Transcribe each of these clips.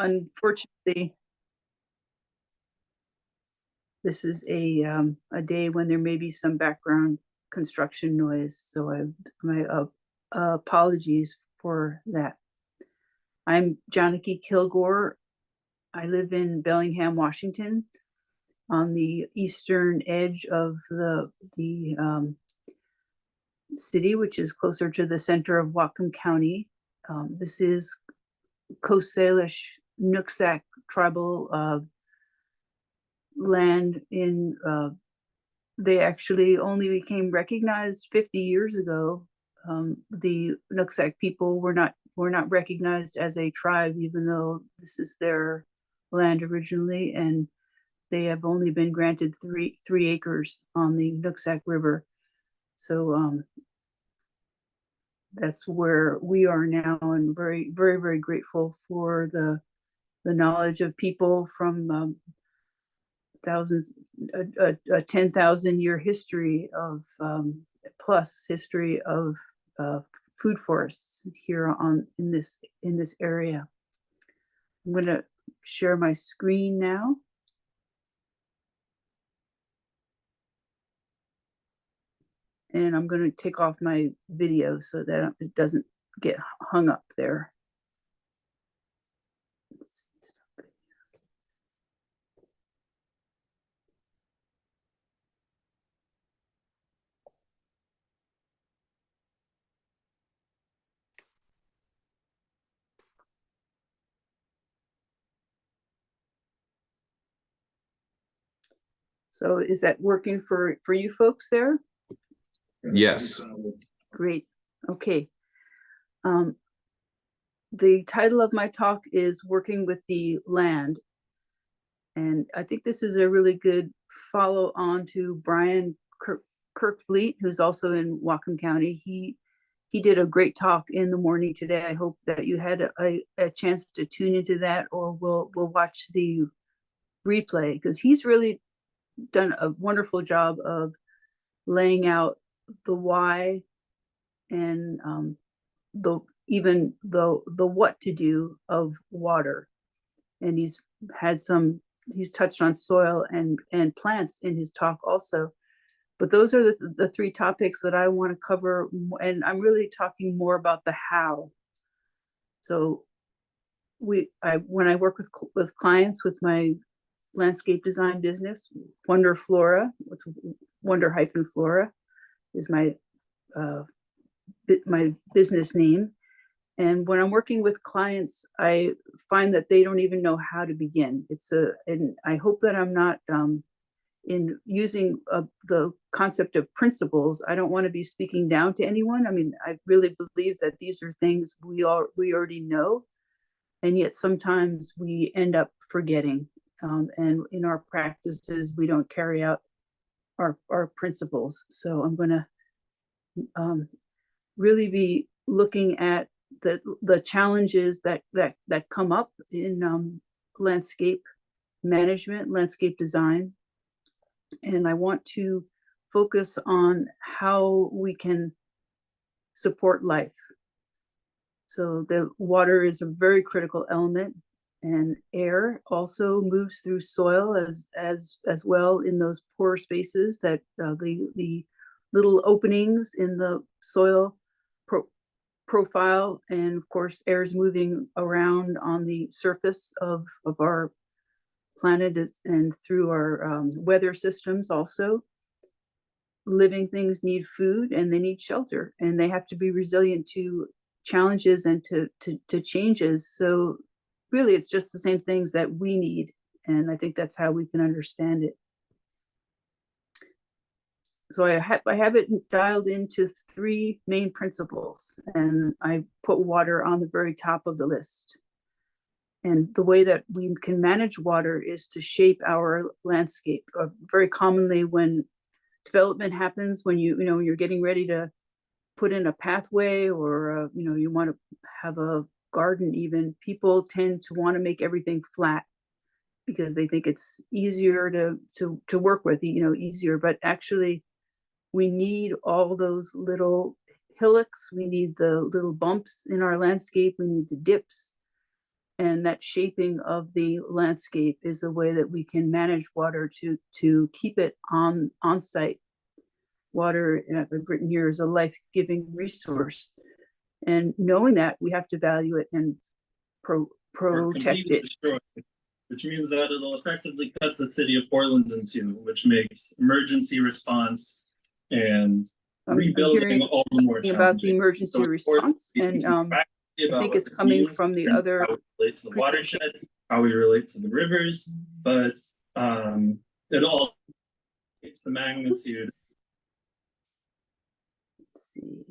unfortunately, this is a day when there may be some background construction noise, so my apologies for that. I'm Janaki Kilgore. I live in Bellingham, Washington, on the eastern edge of the city, which is closer to the center of Whatcom County. This is Coast Salish Nooksack tribal land in they actually only became recognized 50 years ago. The Nooksack people were not recognized as a tribe, even though this is their land originally, and they have only been granted three acres on the Nooksack River. So that's where we are now, and very, very, very grateful for the knowledge of people from thousands, a 10,000-year history of plus history of food forests here in this area. I'm going to share my screen now. And I'm going to take off my video so that it doesn't get hung up there. So is that working for you folks there? Yes. Great. Okay. The title of my talk is Working with the Land. And I think this is a really good follow on to Brian Kirkfleet, who's also in Whatcom County. He did a great talk in the morning today. I hope that you had a chance to tune into that, or we'll watch the replay, because he's really done a wonderful job of laying out the why and the what to do of water. And he's touched on soil and plants in his talk also. But those are the three topics that I want to cover, and I'm really talking more about the how. So when I work with clients with my landscape design business, Wonder Flora, Wonder-Flora is my business name. And when I'm working with clients, I find that they don't even know how to begin. And I hope that I'm not in using the concept of principles. I don't want to be speaking down to anyone. I mean, I really believe that these are things we already know, and yet sometimes we end up forgetting. And in our practices, we don't carry out our principles. So I'm going to really be looking at the challenges that come up in landscape management, landscape design. And I want to focus on how we can support life. So the water is a very critical element, and air also moves through soil as well in those pore spaces that the little openings in the soil profile. And of course, air is moving around on the surface of our planet and through our weather systems also. Living things need food and they need shelter, and they have to be resilient to challenges and to changes. So really, it's just the same things that we need. And I think that's how we can understand it. So I have it dialed into three main principles, and I put water on the very top of the list. And the way that we can manage water is to shape our landscape. Very commonly, when development happens, when you're getting ready to put in a pathway, or you want to have a garden, even, people tend to want to make everything flat because they think it's easier to work with, easier. But actually, we need all those little hillocks. We need the little bumps in our landscape. We need the dips. And that shaping of the landscape is the way that we can manage water to keep it on site. Water, I've written here, is a life-giving resource. And knowing that, we have to value it and protect it. Destroyed, which means that it'll effectively cut the city of Portland in two, which makes emergency response and rebuilding all the more challenging. About the emergency response, and I think it's coming from the other. How we relate to the watershed, how we relate to the rivers, but it all takes the magnitude. Let's see.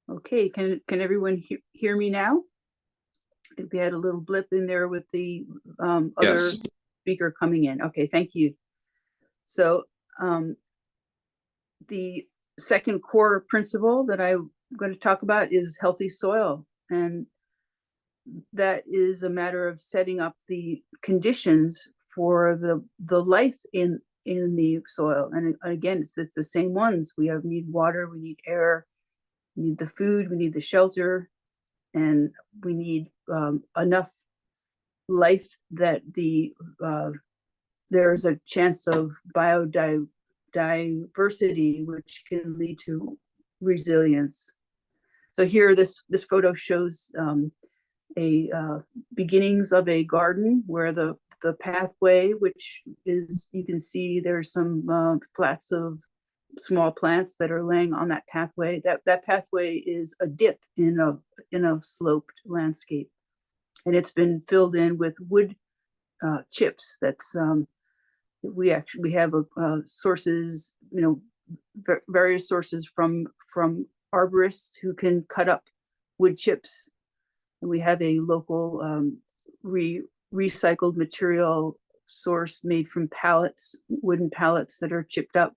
Okay, can everyone hear me now? I think we had a little blip in there with the other Yes. speaker coming in. Okay, thank you. So the second core principle that I'm going to talk about is healthy soil. And that is a matter of setting up the conditions for the life in the soil. And again, it's the same ones. We need water, we need air, we need the food, we need the shelter, and we need enough life that there's a chance of biodiversity, which can lead to resilience. So here, this photo shows beginnings of a garden where the pathway, which is, you can see there's some flats of small plants that are laying on that pathway. That pathway is a dip in a sloped landscape, and it's been filled in with wood chips. That's we have sources, various sources from arborists who can cut up wood chips, and we have a local recycled material source made from pallets, wooden pallets that are chipped up.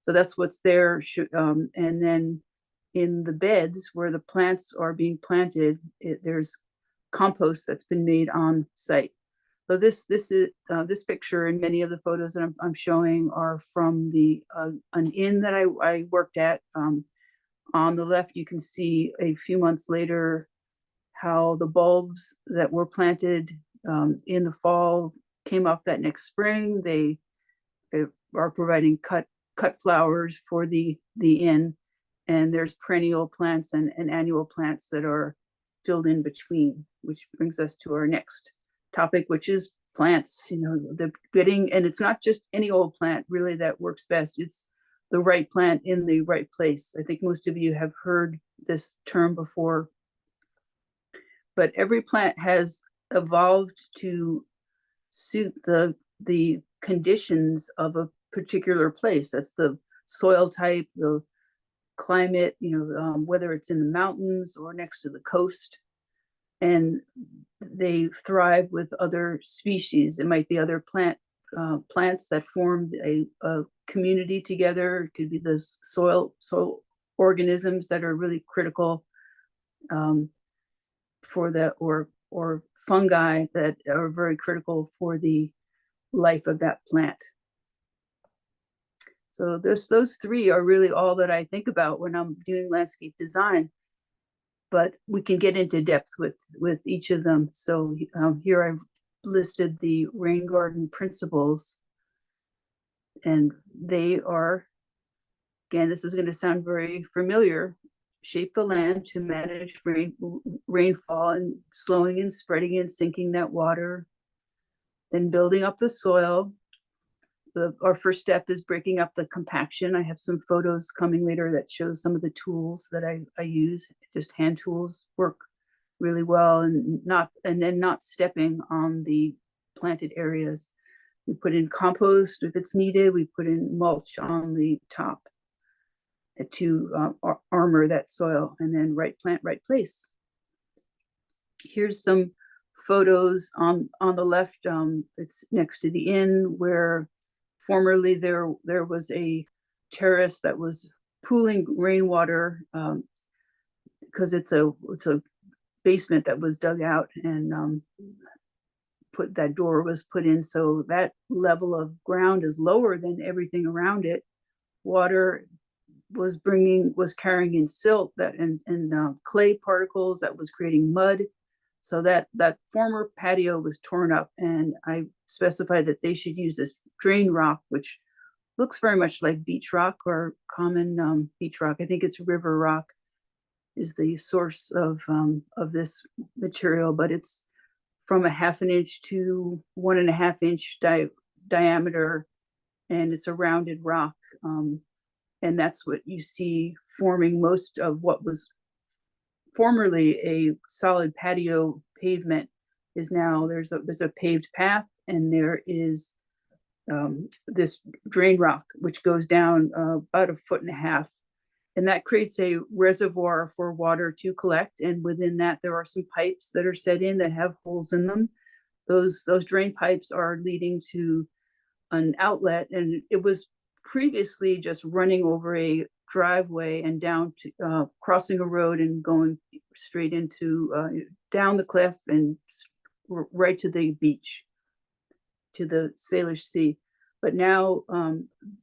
So that's what's there. And then in the beds where the plants are being planted, there's compost that's been made on site. So this picture and many of the photos that I'm showing are from an inn that I worked at. On the left, you can see a few months later how the bulbs that were planted in the fall came up that next spring. They are providing cut flowers for the inn, and there's perennial plants and annual plants that are filled in between, which brings us to our next topic, which is plants. The getting, and it's not just any old plant really that works best. It's the right plant in the right place. I think most of you have heard this term before, but every plant has evolved to suit the conditions of a particular place. That's the soil type, the climate, whether it's in the mountains or next to the coast. And they thrive with other species. It might be other plants that formed a community together. It could be the soil organisms that are really critical for that, or fungi that are very critical for the life of that plant. So those three are really all that I think about when I'm doing landscape design, but we can get into depth with each of them. So here I've listed the rain garden principles, and they are, again, this is going to sound very familiar: shape the land to manage rainfall and slowing and spreading and sinking that water, then building up the soil. Our first step is breaking up the compaction. I have some photos coming later that show some of the tools that I use. Just hand tools work really well, and then not stepping on the planted areas. We put in compost if it's needed. We put in mulch on the top to armor that soil, and then right plant, right place. Here's some photos on the left. It's next to the inn where formerly there was a terrace that was pooling rainwater because it's a basement that was dug out, and that door was put in. So that level of ground is lower than everything around it. Water was carrying in silt and clay particles that was creating mud. So that former patio was torn up, and I specified that they should use this drain rock, which looks very much like beach rock or common beach rock. I think it's river rock is the source of this material, but it's from a 1/2 inch to 1.5 inch diameter, and it's a rounded rock. And that's what you see forming most of what was formerly a solid patio pavement is now there's a paved path, and there is this drain rock which goes down about 1.5 feet, and that creates a reservoir for water to collect. And within that, there are some pipes that are set in that have holes in them. Those drain pipes are leading to an outlet, and it was previously just running over a driveway and down to crossing a road and going straight into down the cliff and right to the beach, to the Salish Sea. But now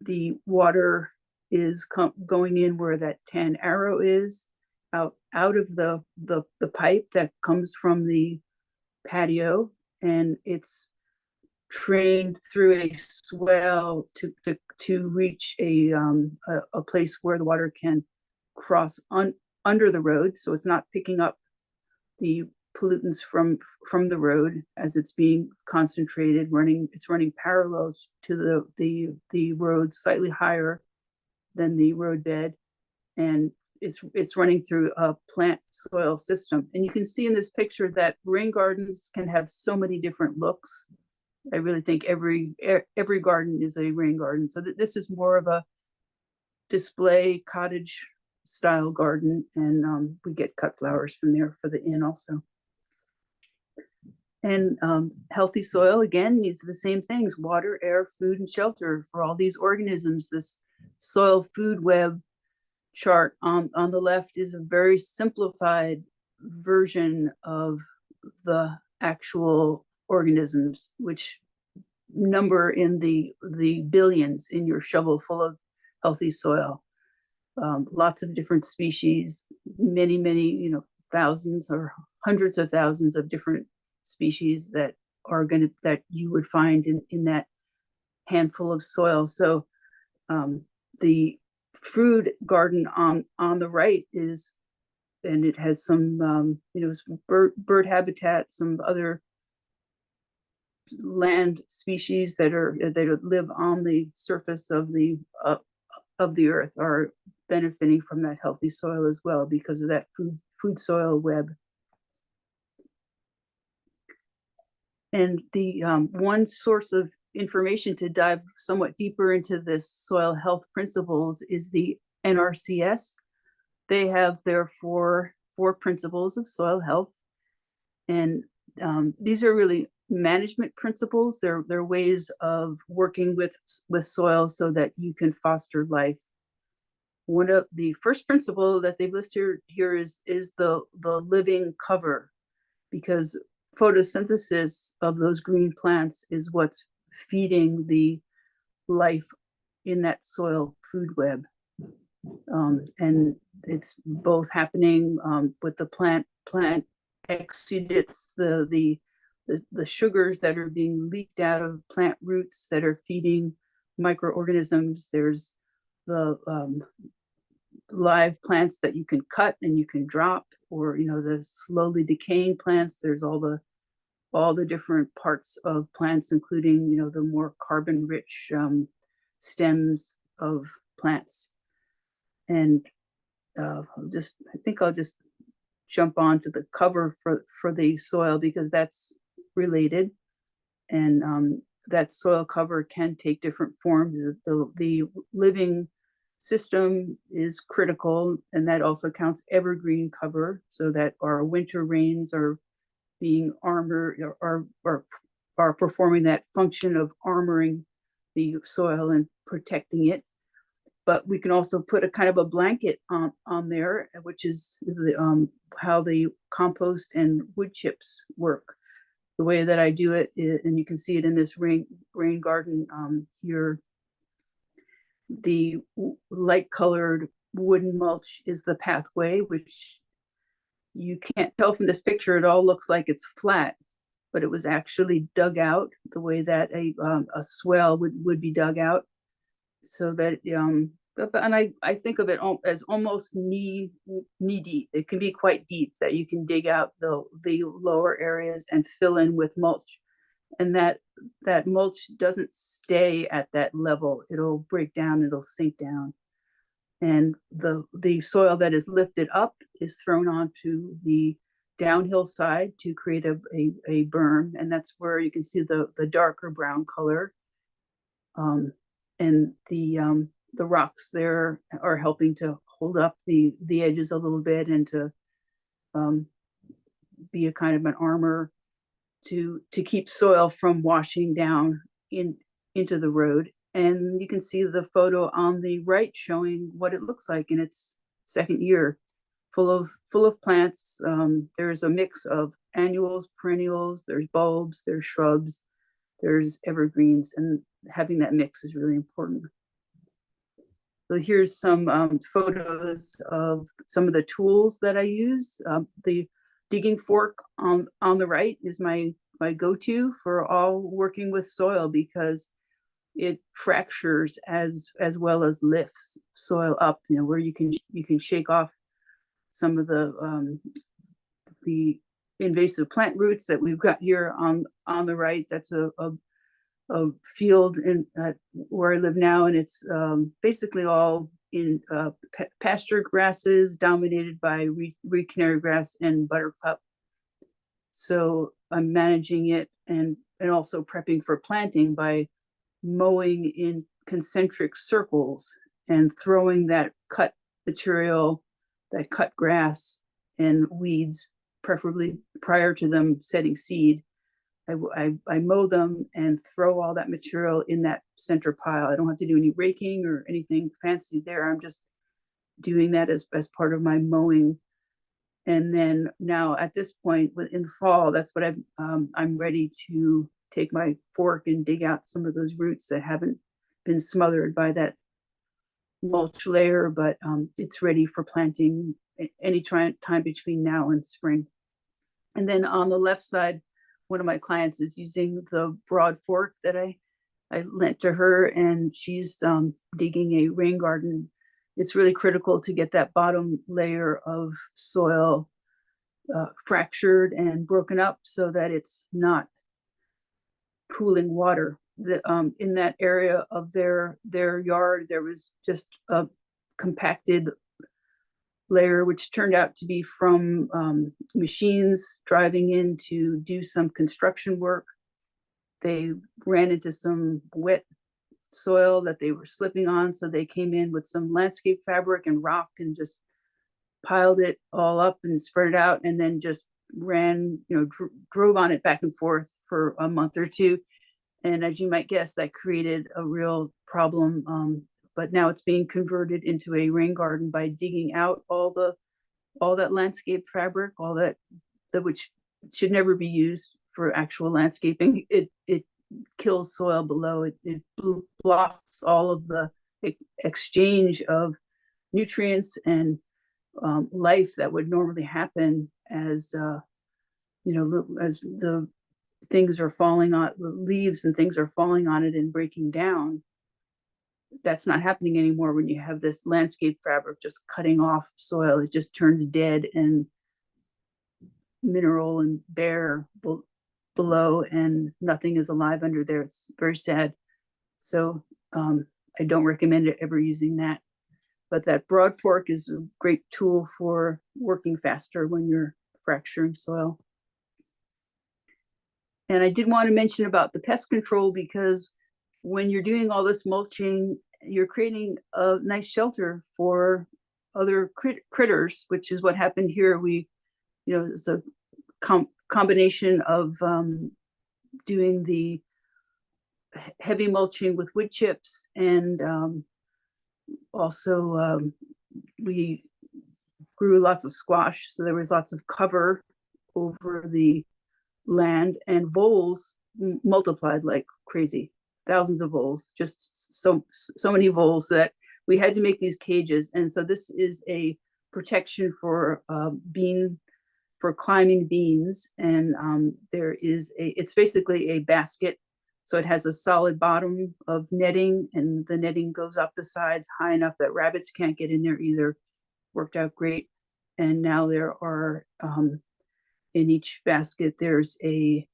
the water is going in where that tan arrow is, out of the pipe that comes from the patio, and it's trained through a swell to reach a place where the water can cross under the road, so it's not picking up the pollutants from the road as it's being concentrated. It's running parallel to the road, slightly higher than the roadbed, and it's running through a plant soil system. And you can see in this picture that rain gardens can have so many different looks. I really think every garden is a rain garden. So this is more of a display cottage style garden, and we get cut flowers from there for the inn also. And healthy soil, again, needs the same things: water, air, food, and shelter for all these organisms. This soil food web chart on the left is a very simplified version of the actual organisms, which number in the billions in your shovel full of healthy soil. Lots of different species, many, thousands or hundreds of thousands of different species that you would find in that handful of soil. So the fruit garden on the right is, and it has some bird habitat, some other land species that live on the surface of the earth are benefiting from that healthy soil as well because of that food soil web. And the one source of information to dive somewhat deeper into this soil health principles is the NRCS. They have their four principles of soil health, and these are really management principles. They're ways of working with soil so that you can foster life. One of the first principle that they've listed here is the living cover, because photosynthesis of those green plants is what's feeding the life in that soil food web. And it's both happening with the plant exudates, the sugars that are being leaked out of plant roots that are feeding microorganisms. There's the live plants that you can cut and you can drop, or the slowly decaying plants. There's all the different parts of plants, including the more carbon rich stems of plants. And I think I'll just jump on to the cover for the soil, because that's related. And that soil cover can take different forms. The living system is critical, and that also counts evergreen cover, so that our winter rains are being armored, or are performing that function of armoring the soil and protecting it. But we can also put a kind of a blanket on there, which is how the compost and wood chips work. the way that I do it, and you can see it in this rain garden here, the light colored wooden mulch is the pathway, which you can't tell from this picture. It all looks like it's flat, but it was actually dug out the way that a swale would be dug out, so that and I think of it as almost knee deep. It can be quite deep, that you can dig out the lower areas and fill in with mulch, and that mulch doesn't stay at that level. It'll break down, it'll sink down, and the soil that is lifted up is thrown onto the downhill side to create a berm, and that's where you can see the darker brown color, and the rocks there are helping to hold up the edges a little bit, and to be a kind of an armor to keep soil from washing down into the road. And you can see the photo on the right showing what it looks like in its second year, full of plants. There's a mix of annuals, perennials, there's bulbs, there's shrubs, there's evergreens, and having that mix is really important. So here's some photos of some of the tools that I use. The digging fork on the right is my go-to for all working with soil, because it fractures as well as lifts soil up, where you can shake off some of the invasive plant roots that we've got here on the right. That's a field where I live now, and it's basically all in pasture grasses dominated by reed canary grass and buttercup. So I'm managing it and also prepping for planting by mowing in concentric circles and throwing that cut material, that cut grass and weeds, preferably prior to them setting seed. I mow them and throw all that material in that center pile. I don't have to do any raking or anything fancy there. I'm just doing that as part of my mowing. And then now at this point in the fall, that's what I'm ready to take my fork and dig out some of those roots that haven't been smothered by that mulch layer, but it's ready for planting any time between now and spring. And then on the left side, one of my clients is using the broad fork that I lent to her, and she's digging a rain garden. It's really critical to get that bottom layer of soil fractured and broken up so that it's not pooling water. In that area of their yard, there was just a compacted layer, which turned out to be from machines driving in to do some construction work. They ran into some wet soil that they were slipping on, so they came in with some landscape fabric and rock and just piled it all up and spread it out, and then just ran, drove on it back and forth for a month or two. And as you might guess, that created a real problem. But now it's being converted into a rain garden by digging out all that landscape fabric, all that which should never be used for actual landscaping. It kills soil below. It blocks all of the exchange of nutrients and life that would normally happen as as the things are falling on the leaves and things are falling on it and breaking down. That's not happening anymore when you have this landscape fabric just cutting off soil. It just turns dead and mineral and bare below, and nothing is alive under there. It's very sad. So I don't recommend ever using that. But that broad fork is a great tool for working faster when you're fracturing soil. And I did want to mention about the pest control, because when you're doing all this mulching, you're creating a nice shelter for other critters, which is what happened here. It's a combination of doing the heavy mulching with wood chips, and also we grew lots of squash, so there was lots of cover over the land, and voles multiplied like crazy, thousands of voles, just so many voles that we had to make these cages. And so this is a protection for for climbing beans. And it's basically a basket. So it has a solid bottom of netting, and the netting goes up the sides high enough that rabbits can't get in there either. Worked out great. And now there are, in each basket, there's a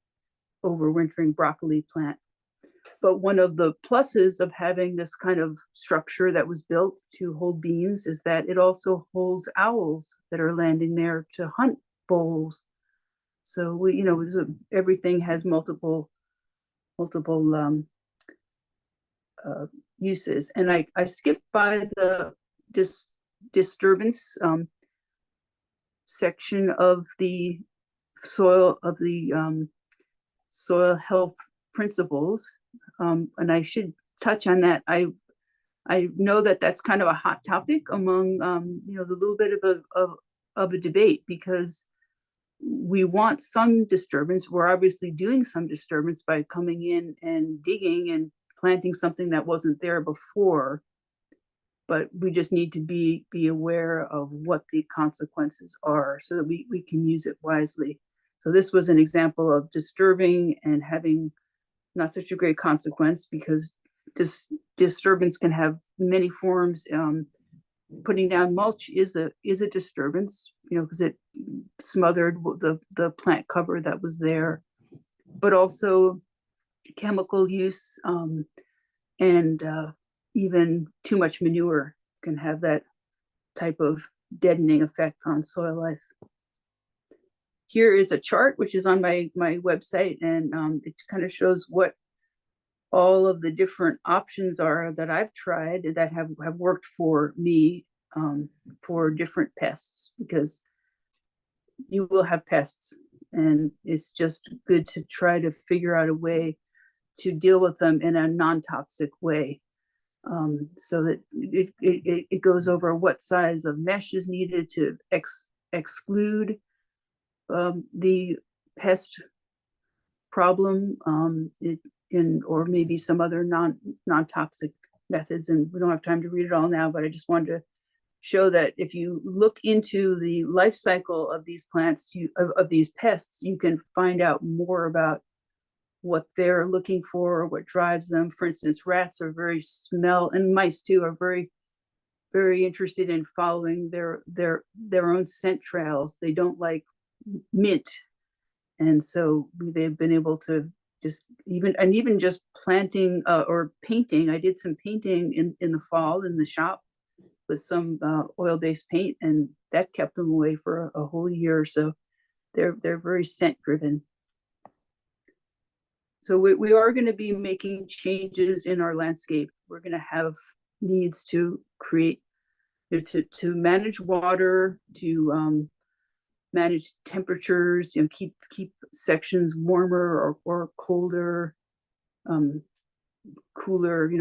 overwintering broccoli plant. But one of the pluses of having this kind of structure that was built to hold beans is that it also holds owls that are landing there to hunt voles. So everything has multiple uses. And I skipped by the disturbance section of the soil health principles, and I should touch on that. I know that that's kind of a hot topic among the little bit of a debate, because we want some disturbance. We're obviously doing some disturbance by coming in and digging and planting something that wasn't there before, but we just need to be aware of what the consequences are so that we can use it wisely. So this was an example of disturbing and having not such a great consequence, because this disturbance can have many forms. Putting down mulch is a disturbance, because it smothered the plant cover that was there, but also chemical use, and even too much manure can have that type of deadening effect on soil life. Here is a chart which is on my website, and it kind of shows what all of the different options are that I've tried that have worked for me, for different pests, because you will have pests, and it's just good to try to figure out a way to deal with them in a non-toxic way, so that it goes over what size of mesh is needed to exclude the pest problem, or maybe some other non-toxic methods. And we don't have time to read it all now, but I just wanted to show that if you look into the life cycle of these plants, of these pests, you can find out more about what they're looking for, what drives them. For instance, rats are and mice too, are very, very interested in following their own scent trails. They don't like mint, and so they've been able to even just planting or painting. I did some painting in the fall in the shop with some oil-based paint, and that kept them away for a whole year. So they're very scent driven. So we are going to be making changes in our landscape. We're going to have needs to create, to manage water, to manage temperatures, keep sections warmer or colder, cooler,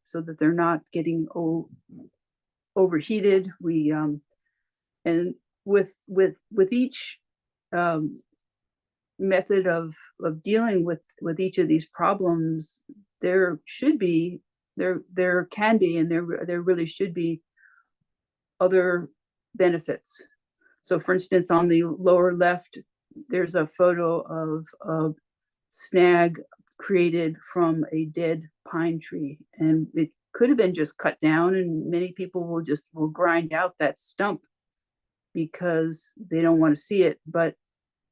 so that they're not getting overheated. We and with each method of dealing with each of these problems, there can be, and there really should be other benefits. So for instance, on the lower left, there's a photo of a snag created from a dead pine tree, and it could have been just cut down, and many people will grind out that stump because they don't want to see it. But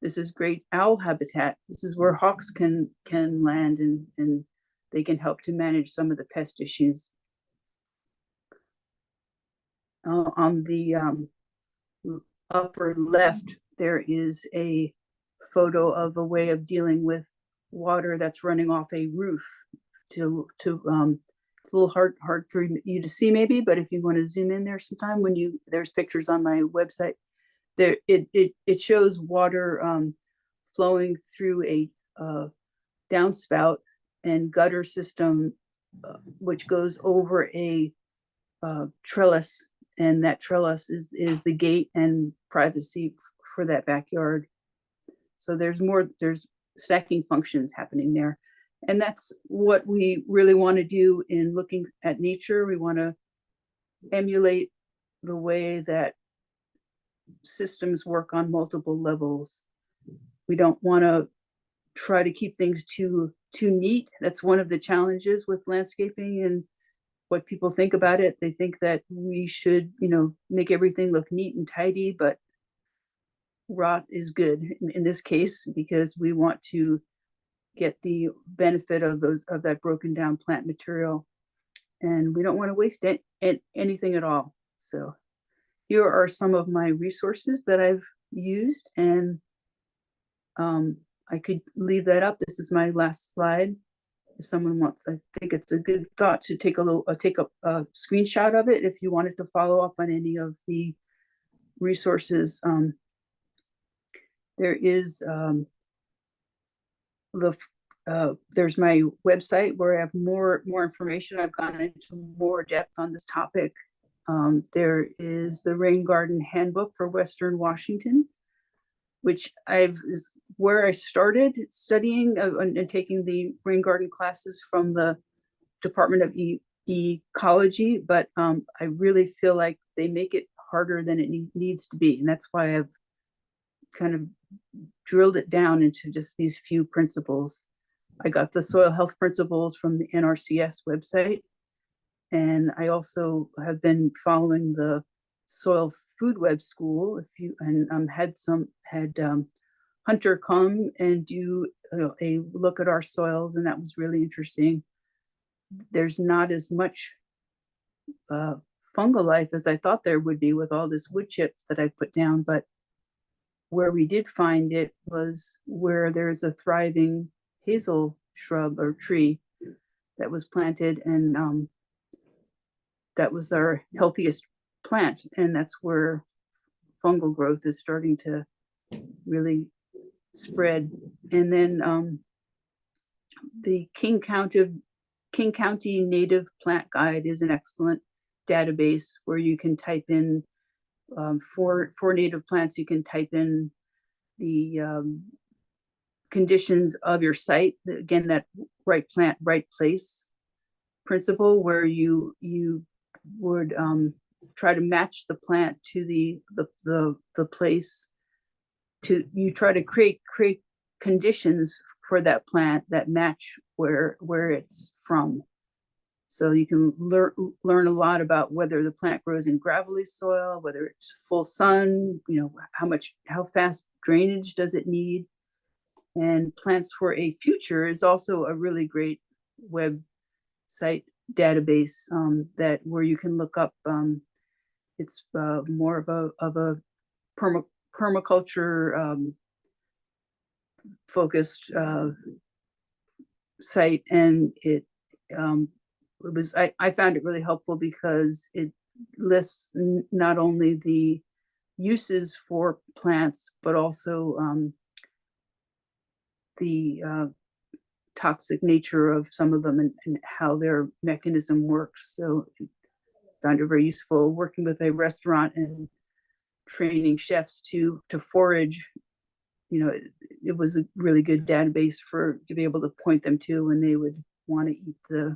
this is great owl habitat. This is where hawks can land, and they can help to manage some of the pest issues. On the upper left, there is a photo of a way of dealing with water that's running off a roof. It's a little hard for you to see maybe, but if you want to zoom in there sometime, there's pictures on my website. There it shows water flowing through a downspout and gutter system, which goes over a trellis, and that trellis is the gate and privacy for that backyard. So there's stacking functions happening there. And that's what we really want to do in looking at nature. We want to emulate the way that systems work on multiple levels. We don't want to try to keep things too neat. That's one of the challenges with landscaping and what people think about it. They think that we should, make everything look neat and tidy, but rot is good in this case, because we want to get the benefit of that broken down plant material, and we don't want to waste anything at all. So here are some of my resources that I've used, and I could leave that up. This is my last slide. If someone wants, I think it's a good thought to take a screenshot of it if you wanted to follow up on any of the resources. There is there's my website where I have more information. I've gone into more depth on this topic. There is the Rain Garden Handbook for Western Washington, which is where I started studying and taking the rain garden classes from the Department of Ecology, but I really feel like they make it harder than it needs to be, and that's why I've kind of drilled it down into just these few principles. I got the soil health principles from the NRCS website, and I also have been following the soil food web school. Had Hunter come and do a look at our soils, and that was really interesting. There's not as much fungal life as I thought there would be with all this wood chip that I put down, but where we did find it was where there's a thriving hazel shrub or tree that was planted, and that was our healthiest plant, and that's where fungal growth is starting to really spread. And then the King County Native Plant Guide is an excellent database where you can type in for native plants. You can type in the conditions of your site. Again, that right plant, right place principle, where you would try to match the plant to the place. You try to create conditions for that plant that match where it's from. So you can learn a lot about whether the plant grows in gravelly soil, whether it's full sun, how fast drainage does it need. And Plants for a Future is also a really great website database where you can look up. It's more of a permaculture focused site, and I found it really helpful because it lists not only the uses for plants, but also the toxic nature of some of them and how their mechanism works. So I found it very useful working with a restaurant and training chefs to forage. It was a really good database to be able to point them to when they would want to eat the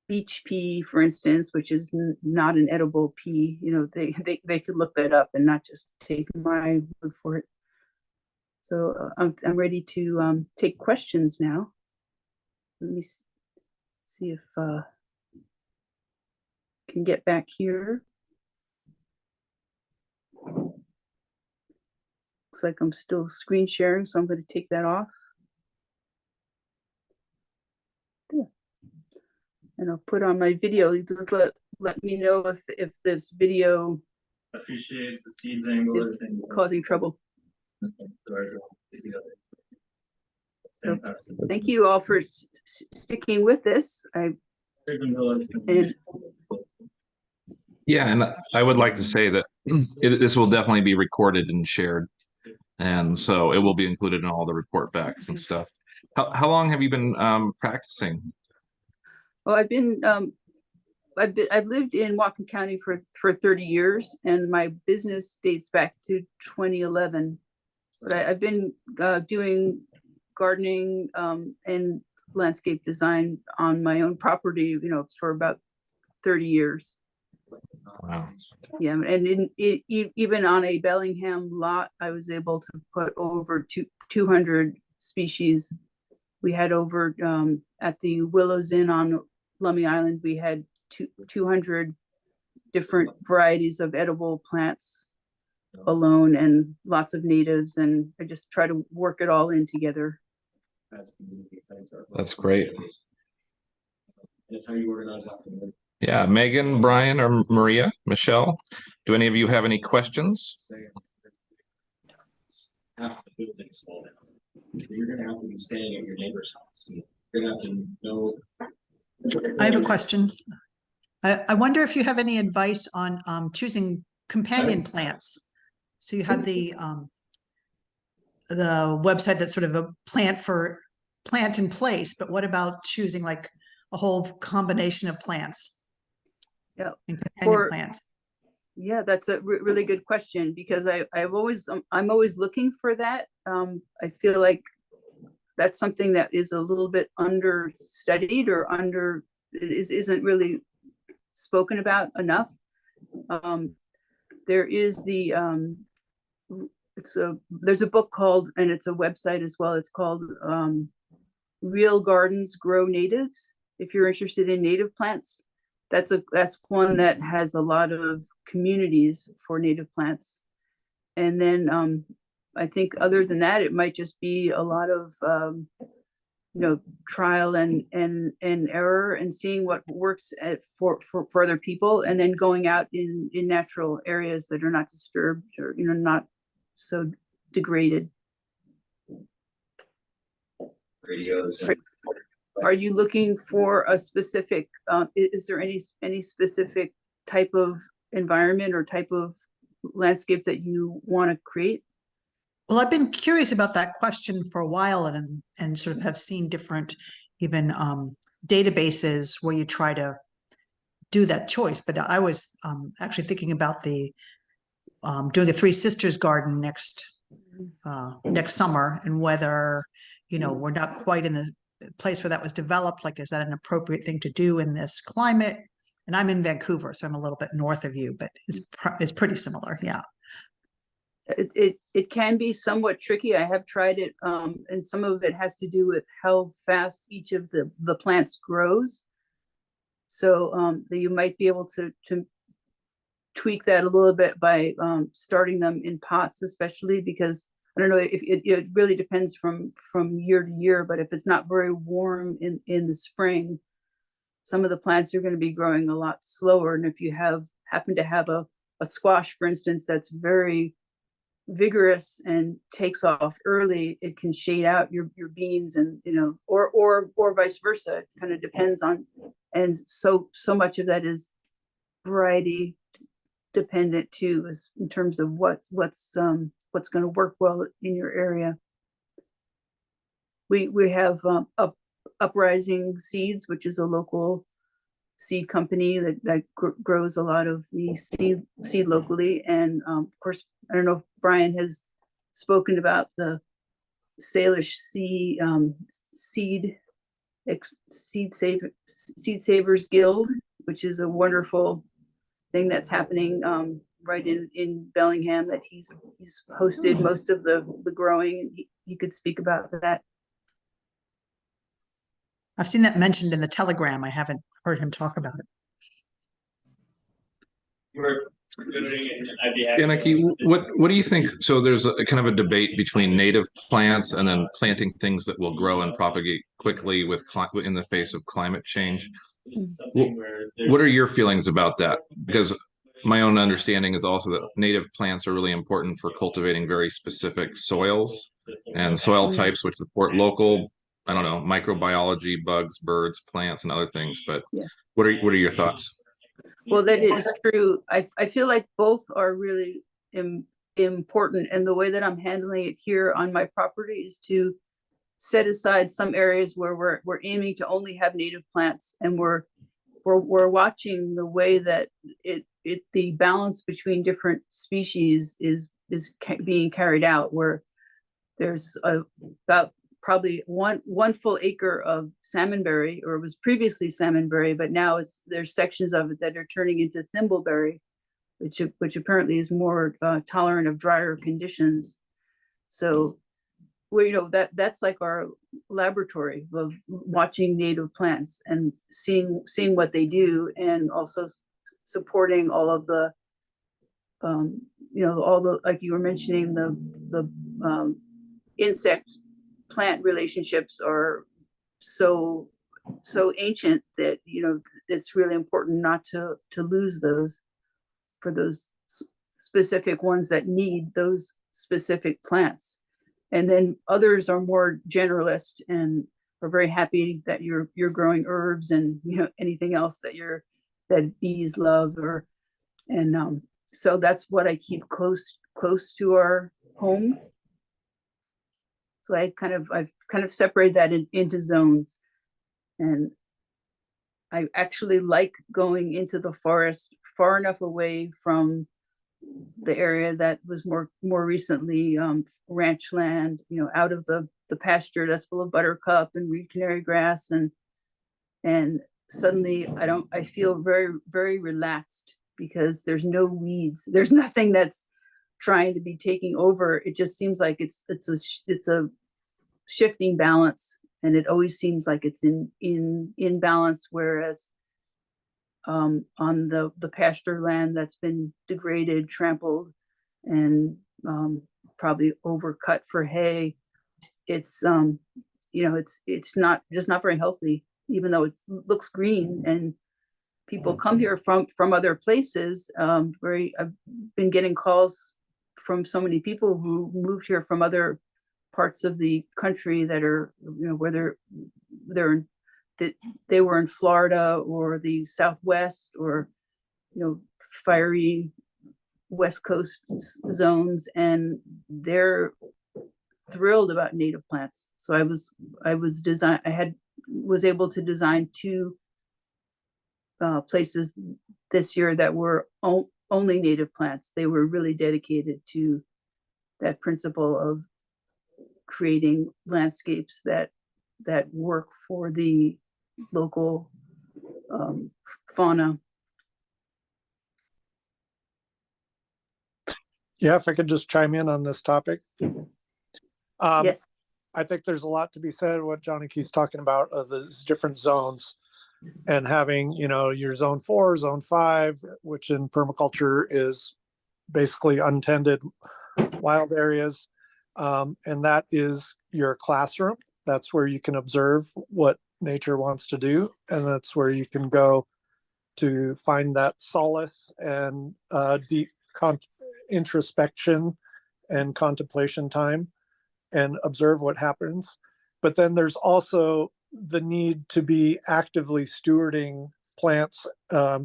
beach pea, for instance, which is not an edible pea. They could look that up and not just take my word for it. So I'm ready to take questions now. Let me see if can get back here. Looks like I'm still screen sharing, so I'm going to take that off. There. And I'll put on my video. Just let me know if this video Appreciate the seeds angle is causing trouble. So, thank you all for sticking with this. Yeah, and I would like to say that this will definitely be recorded and shared, and so it will be included in all the report backs and stuff. How long have you been practicing? Well, I've lived in Whatcom County for 30 years, and my business dates back to 2011. But I've been doing gardening and landscape design on my own property, for about 30 years. Wow. Yeah, and even on a Bellingham lot, I was able to put over 200 species. We had over at the Willows Inn on Lummi Island, we had 200 different varieties of edible plants alone, and lots of natives, and I just try to work it all in together. That's great. That's how you organize afternoon. Yeah, Megan, Brian, or Maria, Michelle, do any of you have any questions? Half the building's fall down. You're gonna have to be staying at your neighbor's house. You're gonna have to know. I have a question. I wonder if you have any advice on choosing companion plants. So you have the website that's sort of a plant in place, but what about choosing like a whole combination of plants? Yeah, and companion plants. Yeah, that's a really good question, because I'm always looking for that. I feel like that's something that is a little bit understudied or isn't really spoken about enough. There is there's a book called, and it's a website as well, it's called Real Gardens Grow Natives. If you're interested in native plants, that's one that has a lot of communities for native plants. And then I think other than that, it might just be a lot of trial and error, and seeing what works for other people, and then going out in natural areas that are not disturbed, or not so degraded. Radios. Are you looking for a specific, is there any specific type of environment or type of landscape that you want to create? Well, I've been curious about that question for a while, and sort of have seen different even databases where you try to do that choice. But I was actually thinking about the doing a Three Sisters garden next summer, and whether we're not quite in the place where that was developed. Like, is that an appropriate thing to do in this climate? And I'm in Vancouver, so I'm a little bit north of you, but it's pretty similar. Yeah. It can be somewhat tricky. I have tried it, and some of it has to do with how fast each of the plants grows. So that you might be able to tweak that a little bit by starting them in pots, especially because I don't know if it really depends from year to year, but if it's not very warm in the spring, some of the plants are going to be growing a lot slower. And if you happen to have a squash, for instance, that's very vigorous and takes off early, it can shade out your beans, and or vice versa. It kind of depends on, and so much of that is variety dependent too, is in terms of what's going to work well in your area. We have Uprising Seeds, which is a local seed company that grows a lot of the seed locally. And of course, I don't know if Brian has spoken about the Salish Seed Savers Guild, which is a wonderful thing that's happening right in Bellingham, that he's hosted most of the growing. He could speak about that. I've seen that mentioned in the Telegram. I haven't heard him talk about it. Janaki, what do you think? So there's a kind of a debate between native plants and then planting things that will grow and propagate quickly in the face of climate change. What are your feelings about that? Because my own understanding is also that native plants are really important for cultivating very specific soils and soil types, which support local, I don't know, microbiology, bugs, birds, plants, and other things. But yeah. What are your thoughts? Well, that is true. I feel like both are really important. And the way that I'm handling it here on my property is to set aside some areas where we're aiming to only have native plants, and we're watching the way that the balance between different species is being carried out, where there's about probably one full acre of salmonberry, or it was previously salmonberry, but now there's sections of it that are turning into thimbleberry, which apparently is more tolerant of drier conditions. So that's like our laboratory of watching native plants and seeing what they do, and also supporting all of the all the, like you were mentioning, the insect plant relationships are so ancient that it's really important not to lose those, for those specific ones that need those specific plants. And then others are more generalist and are very happy that you're growing herbs and anything else that bees love, so that's what I keep close to our home. So I've kind of separated that into zones, and I actually like going into the forest far enough away from the area that was more recently ranch land, out of the pasture that's full of buttercup and reed canary grass, and suddenly I feel very, very relaxed, because there's no weeds, there's nothing that's trying to be taking over. It just seems like it's a shifting balance, and it always seems like it's in balance, whereas on the pasture land that's been degraded, trampled, and probably overcut for hay, it's it's not very healthy, even though it looks green. And people come here from other places. I've been getting calls from so many people who moved here from other parts of the country that are, whether they were in Florida or the Southwest, or fiery West Coast zones, and they're thrilled about native plants. So I was able to design 2 places this year that were only native plants. They were really dedicated to that principle of creating landscapes that work for the local fauna. Yeah, if I could just chime in on this topic. Yes. I think there's a lot to be said what Janaki's talking about of these different zones, and having, your zone 4, zone 5, which in permaculture is basically untended wild areas. And that is your classroom. That's where you can observe what nature wants to do. And that's where you can go to find that solace and deep introspection and contemplation time, and observe what happens. But then there's also the need to be actively stewarding plants,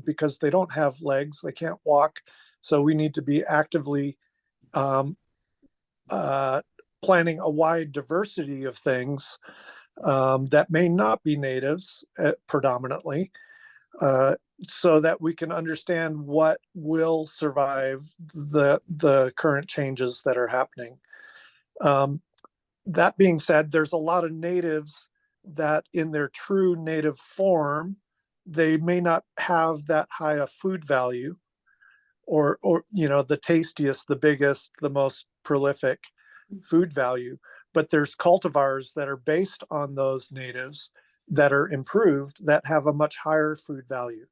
because they don't have legs, they can't walk. So we need to be actively planting a wide diversity of things that may not be natives predominantly, so that we can understand what will survive the current changes that are happening. That being said, there's a lot of natives that in their true native form, they may not have that high a food value, or the tastiest, the biggest, the most prolific food value. But there's cultivars that are based on those natives that are improved, that have a much higher food value.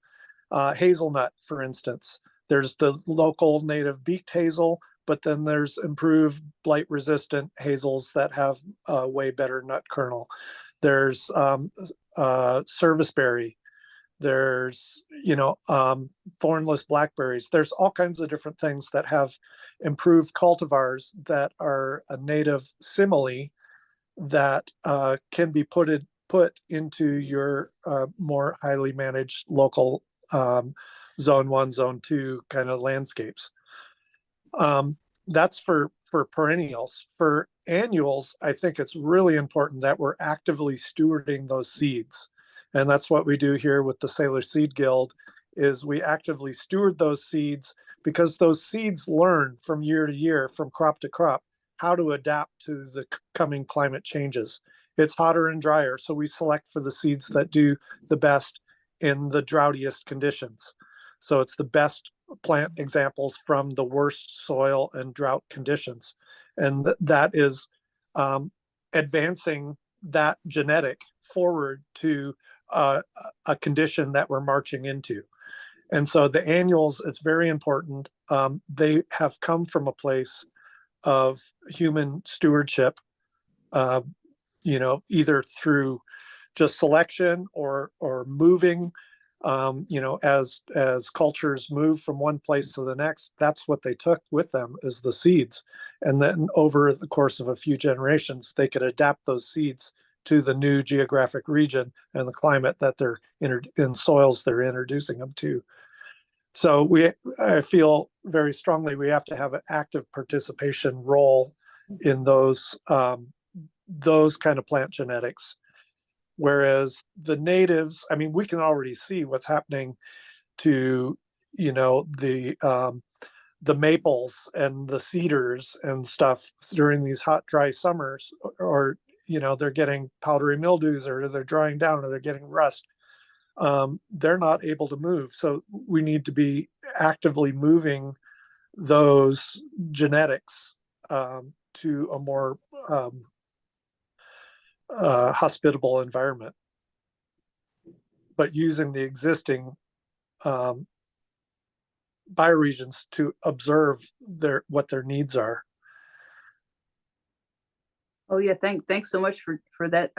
Hazelnut, for instance, there's the local native beaked hazel, but then there's improved blight resistant hazels that have a way better nut kernel. There's serviceberry. There's, thornless blackberries. There's all kinds of different things that have improved cultivars that are a native simile that can be put into your more highly managed local zone 1, zone 2 kind of landscapes. That's for perennials. For annuals, I think it's really important that we're actively stewarding those seeds. And that's what we do here with the Sailor Seed Guild, is we actively steward those seeds, because those seeds learn from year to year, from crop to crop, how to adapt to the coming climate changes. It's hotter and drier, so we select for the seeds that do the best in the droughtiest conditions. So it's the best plant examples from the worst soil and drought conditions. And that is advancing that genetic forward to a condition that we're marching into. And so the annuals, it's very important. They have come from a place of human stewardship, either through just selection or moving, as cultures move from one place to the next. That's what they took with them, is the seeds. And then over the course of a few generations, they could adapt those seeds to the new geographic region and the climate that they're in soils they're introducing them to. So I feel very strongly we have to have an active participation role in those kind of plant genetics. Whereas the natives, I mean, we can already see what's happening to, the maples and the cedars and stuff during these hot, dry summers, or, they're getting powdery mildews, or they're drying down, or they're getting rust. They're not able to move. So we need to be actively moving those genetics to a more hospitable environment, but using the existing bioregions to observe what their needs are. Oh yeah, thanks so much for that.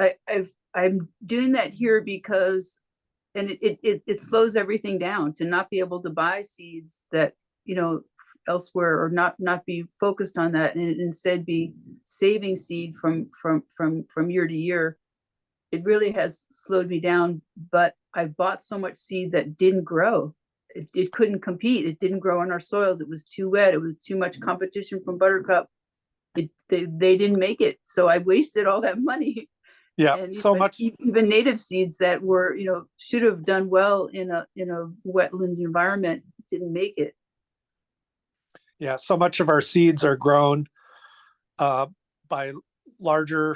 I'm doing that here because, and it slows everything down to not be able to buy seeds that, elsewhere, or not be focused on that, and instead be saving seed from year to year. It really has slowed me down, but I bought so much seed that didn't grow. It couldn't compete. It didn't grow in our soils. It was too wet. It was too much competition from buttercup. They didn't make it. So I wasted all that money. Yeah, and so much. Even native seeds that were, should have done well in a wetland environment didn't make it. Yeah, so much of our seeds are grown by larger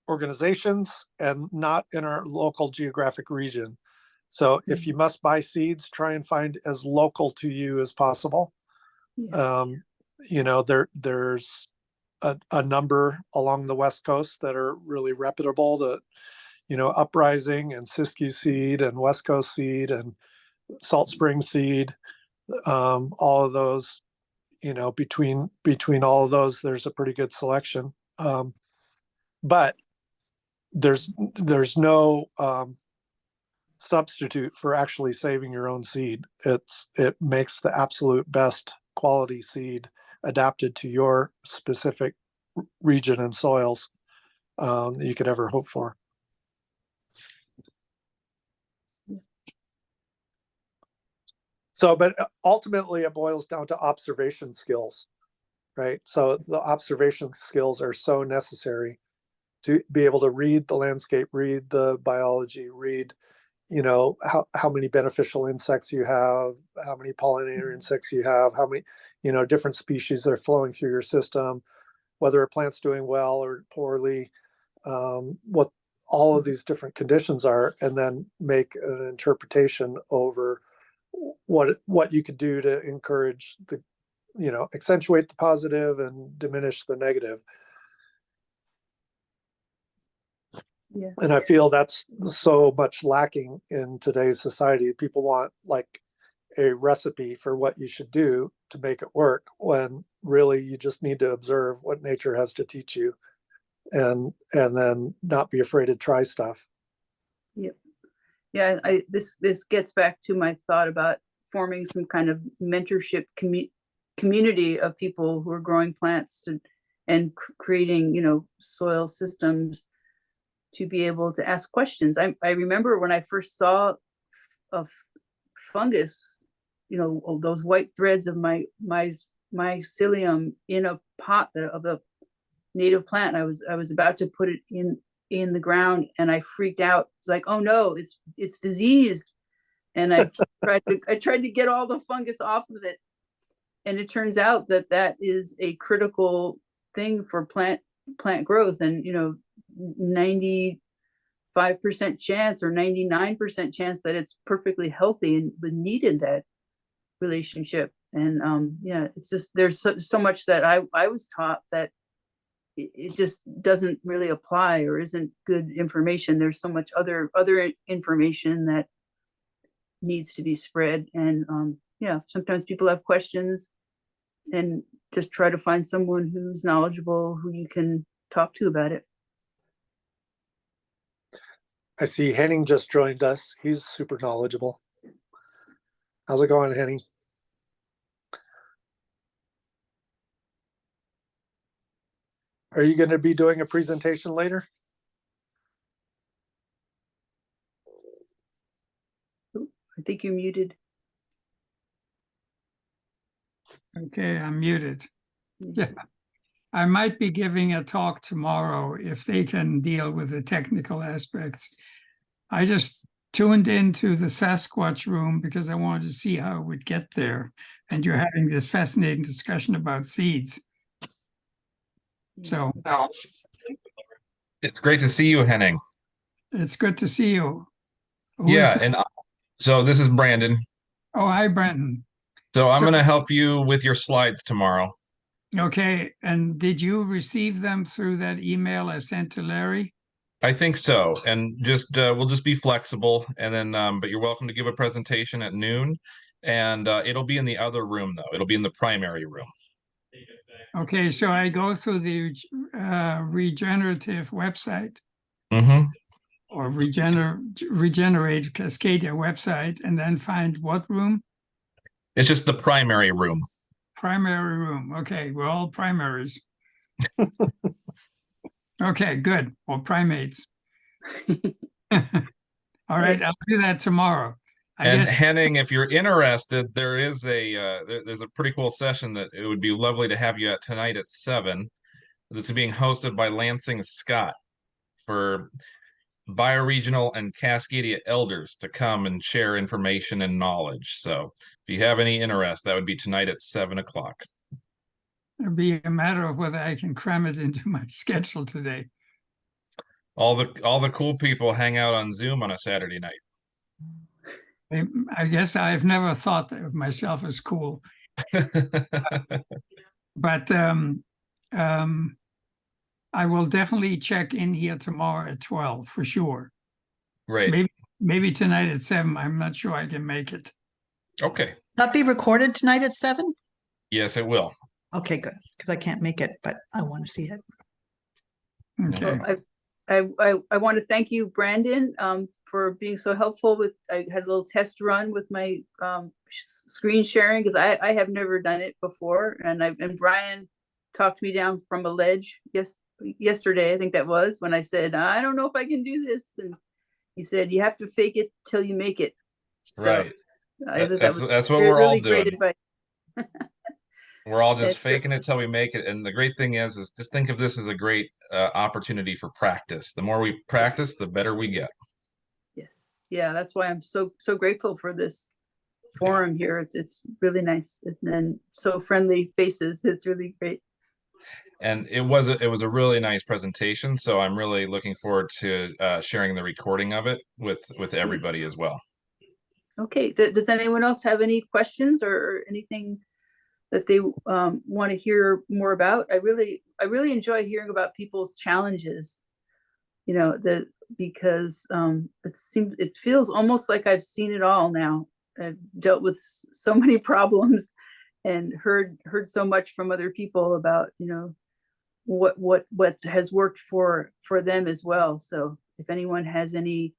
organizations and not in our local geographic region. So if you must buy seeds, try and find as local to you as possible. Yeah. There's a number along the West Coast that are really reputable, that, Uprising and Siskiyou Seed and West Coast Seed and Salt Spring Seed, all of those, between all of those, there's a pretty good selection. But there's no substitute for actually saving your own seed. It makes the absolute best quality seed adapted to your specific region and soils that you could ever hope for. So, but ultimately it boils down to observation skills, right? So the observation skills are so necessary to be able to read the landscape, read the biology, read, how many beneficial insects you have, how many pollinator insects you have, how many, different species that are flowing through your system, whether a plant's doing well or poorly, what all of these different conditions are, and then make an interpretation over what you could do to encourage the, accentuate the positive and diminish the negative. Yeah. And I feel that's so much lacking in today's society. People want like a recipe for what you should do to make it work, when really you just need to observe what nature has to teach you, and then not be afraid to try stuff. Yep. Yeah, this gets back to my thought about forming some kind of mentorship community of people who are growing plants and creating, soil systems to be able to ask questions. I remember when I first saw a fungus, those white threads of my mycelium in a pot of a native plant. I was about to put it in the ground, and I freaked out. It's like, oh no, it's diseased. And I tried to get all the fungus off of it. And it turns out that is a critical thing for plant growth, and 95% chance or 99% chance that it's perfectly healthy and needed that relationship. And yeah, it's just there's so much that I was taught that it just doesn't really apply or isn't good information. There's so much other information that needs to be spread. And yeah, sometimes people have questions, and just try to find someone who's knowledgeable, who you can talk to about it. I see Henning just joined us. He's super knowledgeable. How's it going, Henning? Are you going to be doing a presentation later? I think you're muted. Okay, I'm muted. Yeah, I might be giving a talk tomorrow if they can deal with the technical aspects. I just tuned into the Sasquatch room because I wanted to see how it would get there. And you're having this fascinating discussion about seeds. So It's great to see you, Henning. it's good to see you. Who is Yeah, that? and so this is Brandon. Oh, hi, Brenton. So I'm So- going to help you with your slides tomorrow. Okay, and did you receive them through that email I sent to Larry? I think so. And just we'll just be flexible, and then but you're welcome to give a presentation at noon, and it'll be in the other room though. It'll be in the primary room. Okay, so I go through the regenerative website Mm-hmm. or regenerate Cascadia website and then find what room? It's just the primary room. Primary room. Okay, we're all primaries. Okay, good. Well, primates. All right, I'll do that tomorrow. I And guess Henning, if you're interested, there is there's a pretty cool session that it would be lovely to have you at tonight at 7. This is being hosted by Lansing Scott for bioregional and Cascadia elders to come and share information and knowledge. So if you have any interest, that would be tonight at 7 o'clock. it'll be a matter of whether I can cram it into my schedule today. All the cool people hang out on Zoom on a Saturday night. I guess I've never thought of myself as cool, but I will definitely check in here tomorrow at 12 for sure. Great. Maybe tonight at 7. I'm not sure I can make it. Okay. That be recorded tonight at 7? Yes, it will. Okay, good, because I can't make it, but I want to see it. Okay. Well, I want to thank you, Brandon, for being so helpful with. I had a little test run with my screen sharing because I have never done it before, and Brian talked me down from a ledge yesterday. I think that was when I said I don't know if I can do this, and he said you have to fake it till you make it. So Right. I thought That's what we're all really great doing. advice. We're all just That's great. faking it till we make it. And the great thing is just think of this as a great opportunity for practice. The more we practice, the better we get. Yes, yeah, that's why I'm so grateful for this forum here. It's really nice, and then so friendly faces. It's really great. And it was a really nice presentation. So I'm really looking forward to sharing the recording of it with everybody as well. Okay, does anyone else have any questions or anything that they want to hear more about? I really enjoy hearing about people's challenges, because it feels almost like I've seen it all now. I've dealt with so many problems and heard so much from other people about, what has worked for them as well. So if anyone has any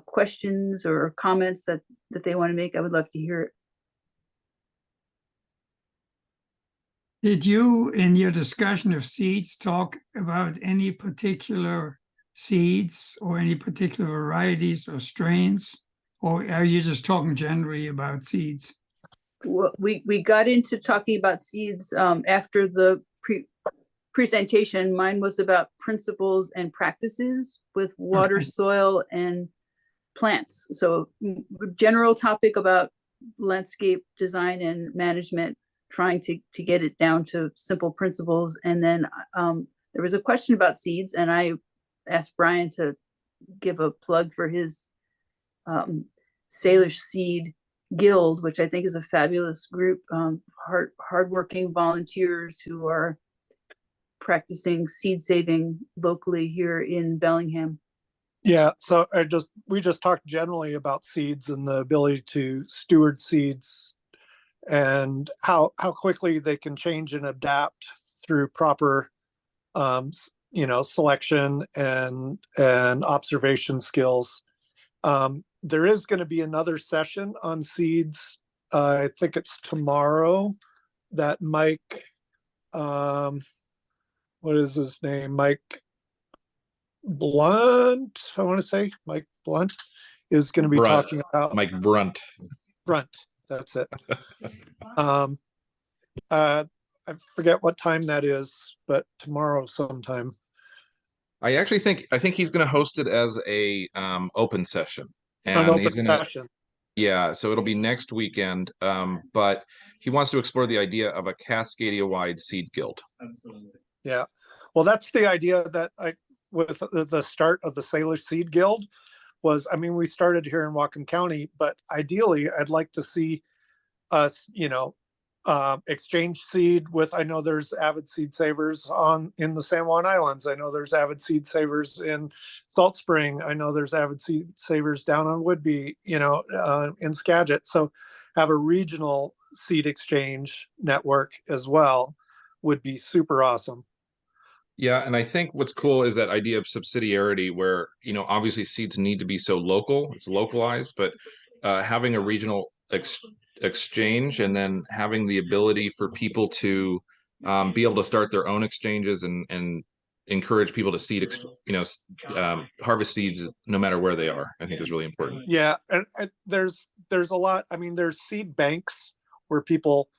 questions or comments that they want to make, I would love to hear it. Did you, in your discussion of seeds, talk about any particular seeds or any particular varieties or strains? Or are you just talking generally about seeds? Well, we got into talking about seeds after the presentation. Mine was about principles and practices with water, Okay. soil, and plants. So general topic about landscape design and management, trying to get it down to simple principles. And then there was a question about seeds, and I asked Brian to give a plug for his Salish Seed Guild, which I think is a fabulous group, hardworking volunteers who are practicing seed saving locally here in Bellingham. Yeah, so we just talked generally about seeds and the ability to steward seeds and how quickly they can change and adapt through proper selection and observation skills. There is going to be another session on seeds. I think it's tomorrow that Mike, what is his name? Mike Blunt, I want to say Mike Blunt is going to be Brunt. talking about Mike Brunt. That's it. I forget what time that is, but tomorrow sometime. I think he's going to host it as a open session, An and open he's going to, session. yeah, so it'll be next weekend. But he wants to explore the idea of a Cascadia wide seed guild. Absolutely. Yeah. Well, that's the idea that with the start of the Salish Seed Guild was, I mean, we started here in Whatcom County, but ideally I'd like to see us, exchange seed with, I know there's avid seed savers in the San Juan Islands. I know there's avid seed savers in Salt Spring. I know there's avid seed savers down on Woodby, in Skagit. So have a regional seed exchange network as well would be super awesome. Yeah, and I think what's cool is that idea of subsidiarity where, obviously seeds need to be so local, it's localized, but having a regional exchange and then having the ability for people to be able to start their own exchanges and encourage people to seed, harvest seeds no matter where they are, I think is really important. Yeah, and there's a lot. I mean, there's seed banks where people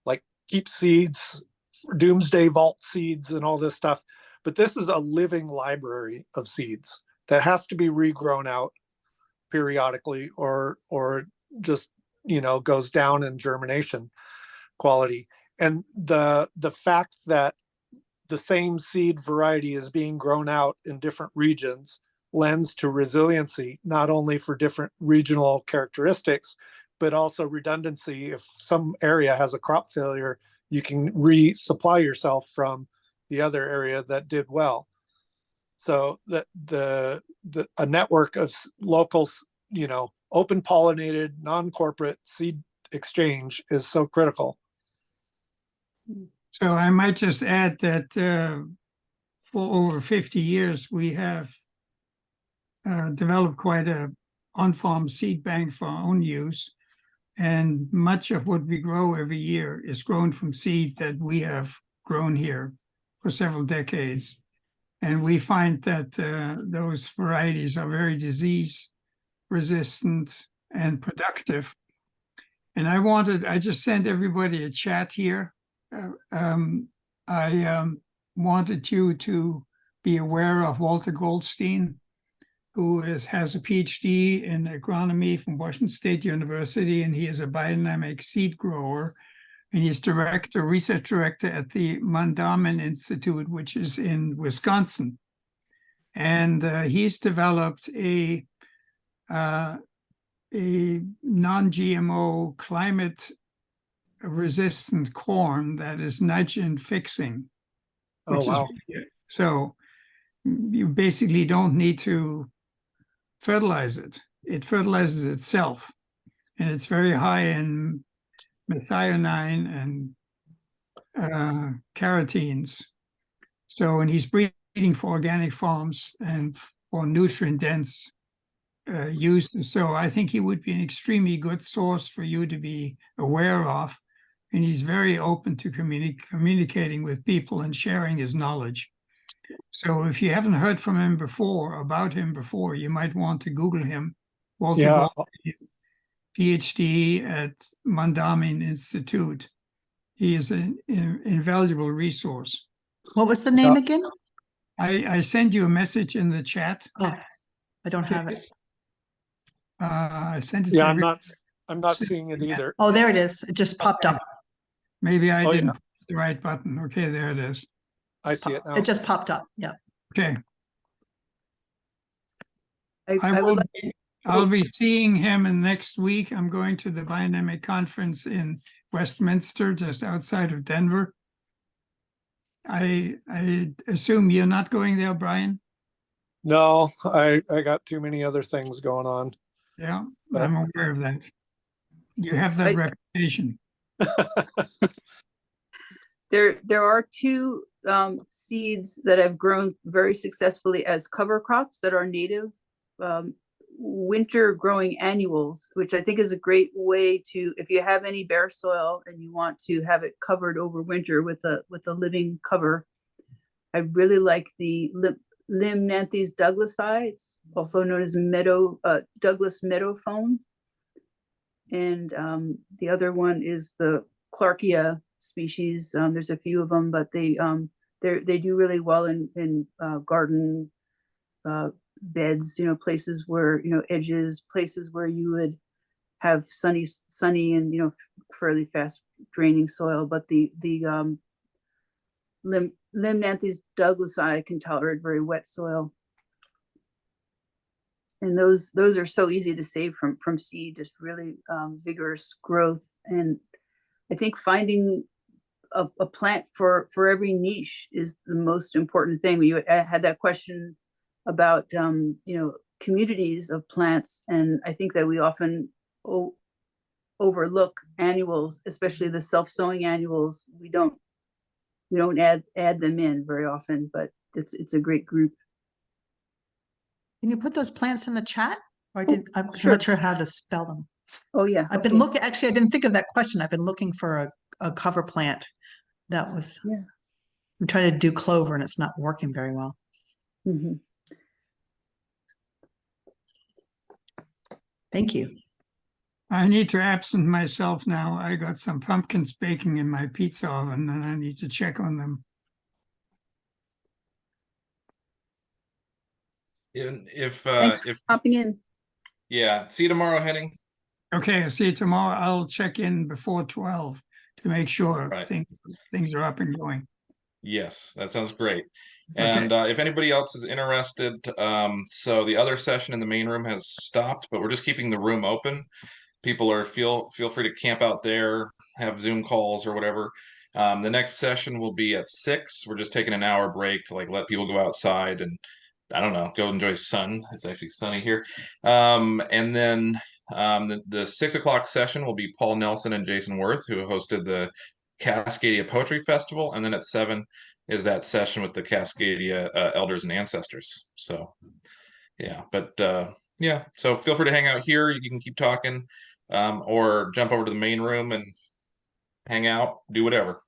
like keep seeds, doomsday vault seeds, and all this stuff. But this is a living library of seeds that has to be regrown out periodically, or just goes down in germination quality. And the fact that the same seed variety is being grown out in different regions lends to resiliency, not only for different regional characteristics, but also redundancy. If some area has a crop failure, you can resupply yourself from the other area that did well. So a network of local, open pollinated, non-corporate seed exchange is so critical. So I might just add that for over 50 years, we have developed quite a on-farm seed bank for our own use. And much of what we grow every year is grown from seed that we have grown here for several decades. And we find that those varieties are very disease resistant and productive. And I just sent everybody a chat here. I wanted you to be aware of Walter Goldstein, who has a PhD in agronomy from Washington State University, and he is a biodynamic seed grower, and he's research director at the Mandamin Institute, which is in Wisconsin. And he's developed a non-GMO climate-resistant corn that is nitrogen fixing. Oh, wow. So you basically don't need to fertilize it. It fertilizes itself. And it's very high in methionine and carotenes. So, and he's breeding for organic farms and for nutrient-dense use. So I think he would be an extremely good source for you to be aware of. And he's very open to communicating with people and sharing his knowledge. So if you haven't heard from him before, you might want to Google him. Walter Goldstein, PhD at Mandamin Institute. He is an invaluable resource. What was the name again? I sent you a message in the chat. Oh, I don't have it. I sent it Yeah, to I'm not seeing it either. Oh, there it is. It just popped up. Maybe I Oh, didn't yeah. push the right button. Okay, there it is. I see it now. It just popped up. Yeah. Okay, I I will would like, be, I'll be seeing him in next week. I'm going to the Biodynamic Conference in Westminster, just outside of Denver. I assume you're not going there, Brian? No, I got too many other things going on. Yeah, But- I'm aware of that. You have that reputation. there are two seeds that have grown very successfully as cover crops that are native winter growing annuals, which I think is a great way to, if you have any bare soil and you want to have it covered over winter with a living cover. I really like the Limnanthes douglasii. It's also known as Douglas meadow foam. And the other one is the Clarkia species. There's a few of them, but they do really well in garden beds, places where, edges, places where you would have sunny and, fairly fast draining soil. But the Limnanthes douglasii can tolerate very wet soil. And those are so easy to save from seed, just really vigorous growth. And I think finding a plant for every niche is the most important thing. You had that question about communities of plants, and I think that we often overlook annuals, especially the self-sowing annuals. We don't add them in very often, but it's a great group. Can you put those plants in the chat? Or I'm sure. not sure how to spell them. Oh yeah, I've been looking, actually, I didn't think of that question. I've been looking for a cover plant that was, Yeah. I'm trying to do clover and it's not working very well. Mm-hmm. Thank you. I need to absent myself now. I got some pumpkins baking in my pizza oven and I need to check on them. If Thanks for popping in. yeah, see you tomorrow, Henning. Okay, I'll see you tomorrow. I'll check in before 12 to make sure Right. things are up and going. Yes, that sounds great. Okay. And if anybody else is interested, so the other session in the main room has stopped, but we're just keeping the room open. People are feel free to camp out there, have Zoom calls or whatever. The next session will be at 6. We're just taking an hour break to let people go outside and I don't know, go enjoy sun. It's actually sunny here. And then the 6 o'clock session will be Paul Nelson and Jason Worth, who hosted the Cascadia Poetry Festival, and then at 7 is that session with the Cascadia elders and ancestors. So yeah, but yeah, so feel free to hang out here. You can keep talking, or jump over to the main room and hang out, do whatever.